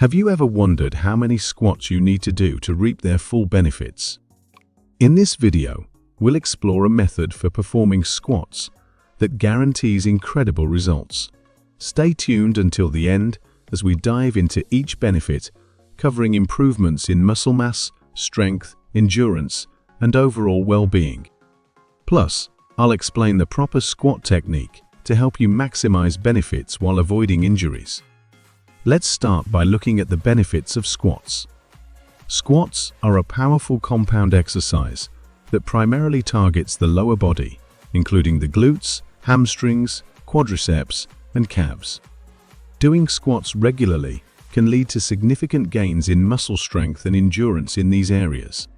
Have you ever wondered how many squats you need to do to reap their full benefits? In this video, we'll explore a method for performing squats that guarantees incredible results. Stay tuned until the end as we dive into each benefit, covering improvements in muscle mass, strength, endurance, and overall well-being. Plus, I'll explain the proper squat technique to help you maximize benefits while avoiding injuries. Let's start by looking at the benefits of squats. Squats are a powerful compound exercise that primarily targets the lower body, including the glutes, hamstrings, quadriceps, and calves. Doing squats regularly can lead to significant gains in muscle strength and endurance in these areas.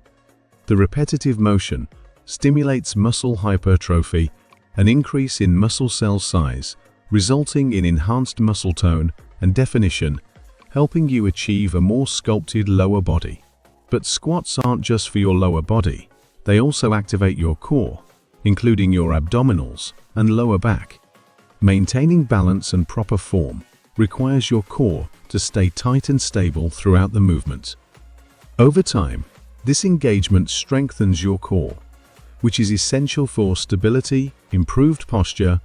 The repetitive motion stimulates muscle hypertrophy, an increase in muscle cell size, resulting in enhanced muscle tone and definition, helping you achieve a more sculpted lower body. But squats aren't just for your lower body. They also activate your core, including your abdominals and lower back. Maintaining balance and proper form requires your core to stay tight and stable throughout the movement. Over time, this engagement strengthens your core, which is essential for stability, improved posture,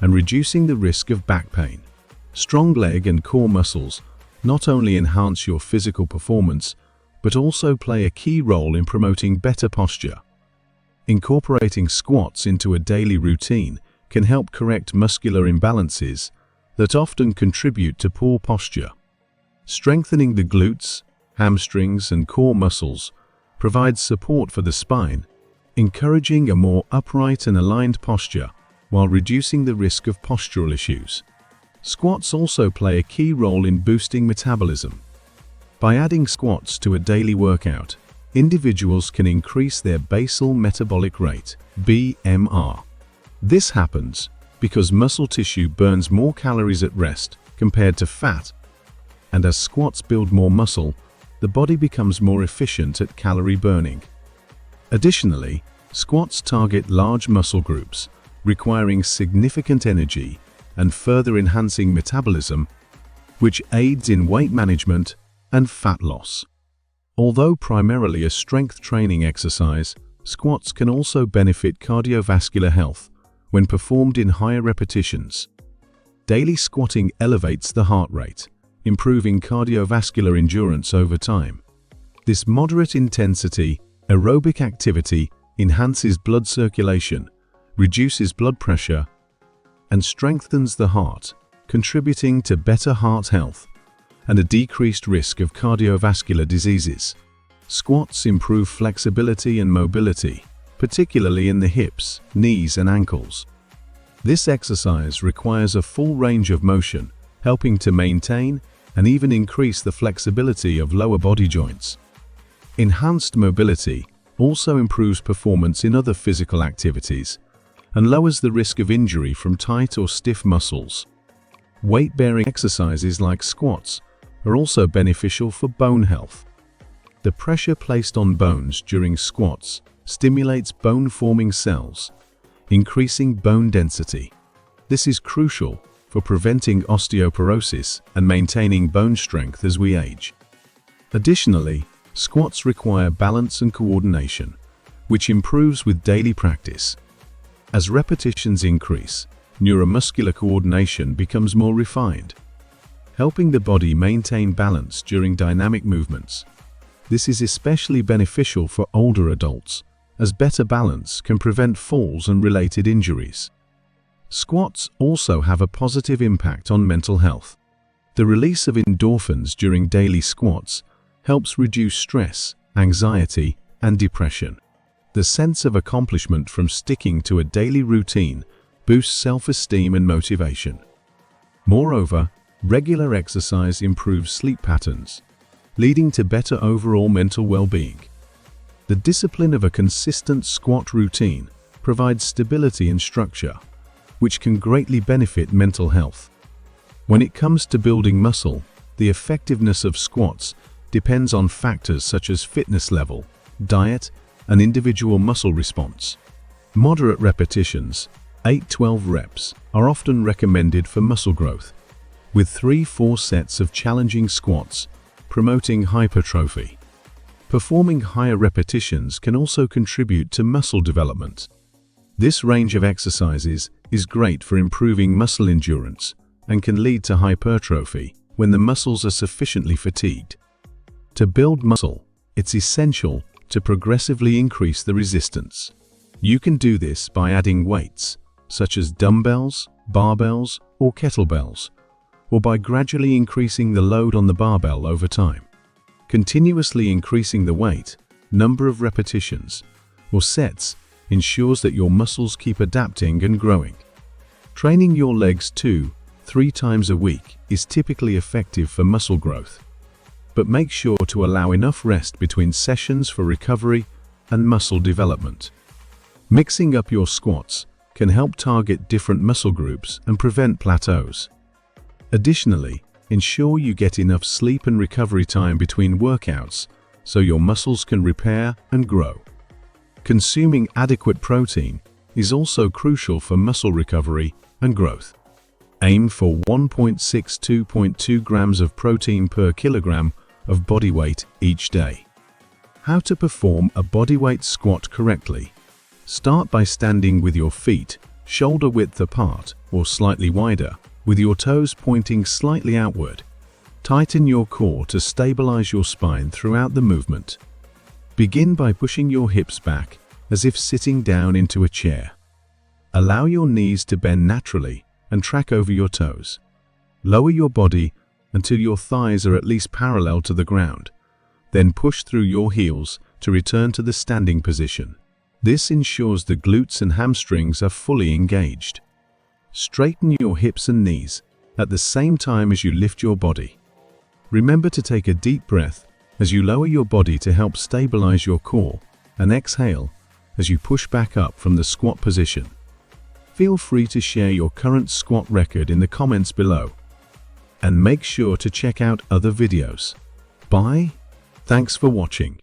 and reducing the risk of back pain. Strong leg and core muscles not only enhance your physical performance, but also play a key role in promoting better posture. Incorporating squats into a daily routine can help correct muscular imbalances that often contribute to poor posture. Strengthening the glutes, hamstrings, and core muscles provides support for the spine, encouraging a more upright and aligned posture while reducing the risk of postural issues. Squats also play a key role in boosting metabolism. By adding squats to a daily workout, individuals can increase their basal metabolic rate, BMR. This happens because muscle tissue burns more calories at rest compared to fat, and as squats build more muscle, the body becomes more efficient at calorie burning. Additionally, squats target large muscle groups, requiring significant energy and further enhancing metabolism, which aids in weight management and fat loss. Although primarily a strength training exercise, squats can also benefit cardiovascular health when performed in higher repetitions. Daily squatting elevates the heart rate, improving cardiovascular endurance over time. This moderate intensity aerobic activity enhances blood circulation, reduces blood pressure, and strengthens the heart, contributing to better heart health and a decreased risk of cardiovascular diseases. Squats improve flexibility and mobility, particularly in the hips, knees, and ankles. This exercise requires a full range of motion, helping to maintain and even increase the flexibility of lower body joints. Enhanced mobility also improves performance in other physical activities and lowers the risk of injury from tight or stiff muscles. Weight-bearing exercises like squats are also beneficial for bone health. The pressure placed on bones during squats stimulates bone-forming cells, increasing bone density. This is crucial for preventing osteoporosis and maintaining bone strength as we age. Additionally, squats require balance and coordination, which improves with daily practice. As repetitions increase, neuromuscular coordination becomes more refined, helping the body maintain balance during dynamic movements. This is especially beneficial for older adults, as better balance can prevent falls and related injuries. Squats also have a positive impact on mental health. The release of endorphins during daily squats helps reduce stress, anxiety, and depression. The sense of accomplishment from sticking to a daily routine boosts self-esteem and motivation. Moreover, regular exercise improves sleep patterns, leading to better overall mental well-being. The discipline of a consistent squat routine provides stability and structure, which can greatly benefit mental health. When it comes to building muscle, the effectiveness of squats depends on factors such as fitness level, diet, and individual muscle response. Moderate repetitions, 8-12 reps, are often recommended for muscle growth. with 3-4 sets of challenging squats, promoting hypertrophy. Performing higher repetitions can also contribute to muscle development. This range of exercises is great for improving muscle endurance and can lead to hypertrophy when the muscles are sufficiently fatigued. To build muscle, it's essential to progressively increase the resistance. You can do this by adding weights, such as dumbbells, barbells, or kettlebells, or by gradually increasing the load on the barbell over time. Continuously increasing the weight, number of repetitions, or sets ensures that your muscles keep adapting and growing. Training your legs 2-3 times a week is typically effective for muscle growth, but make sure to allow enough rest between sessions for recovery and muscle development. Mixing up your squats can help target different muscle groups and prevent plateaus. Additionally, ensure you get enough sleep and recovery time between workouts so your muscles can repair and grow. Consuming adequate protein is also crucial for muscle recovery and growth. Aim for 1.6 to 2.2 grams of protein per kilogram of body weight each day. How to perform a bodyweight squat correctly? Start by standing with your feet shoulder width apart or slightly wider, with your toes pointing slightly outward. Tighten your core to stabilize your spine throughout the movement. Begin by pushing your hips back as if sitting down into a chair. Allow your knees to bend naturally and track over your toes. Lower your body until your thighs are at least parallel to the ground. Then push through your heels to return to the standing position. This ensures the glutes and hamstrings are fully engaged. Straighten your hips and knees at the same time as you lift your body. Remember to take a deep breath as you lower your body to help stabilize your core, and exhale as you push back up from the squat position. Feel free to share your current squat record in the comments below. And make sure to check out other videos. Bye. Thanks for watching.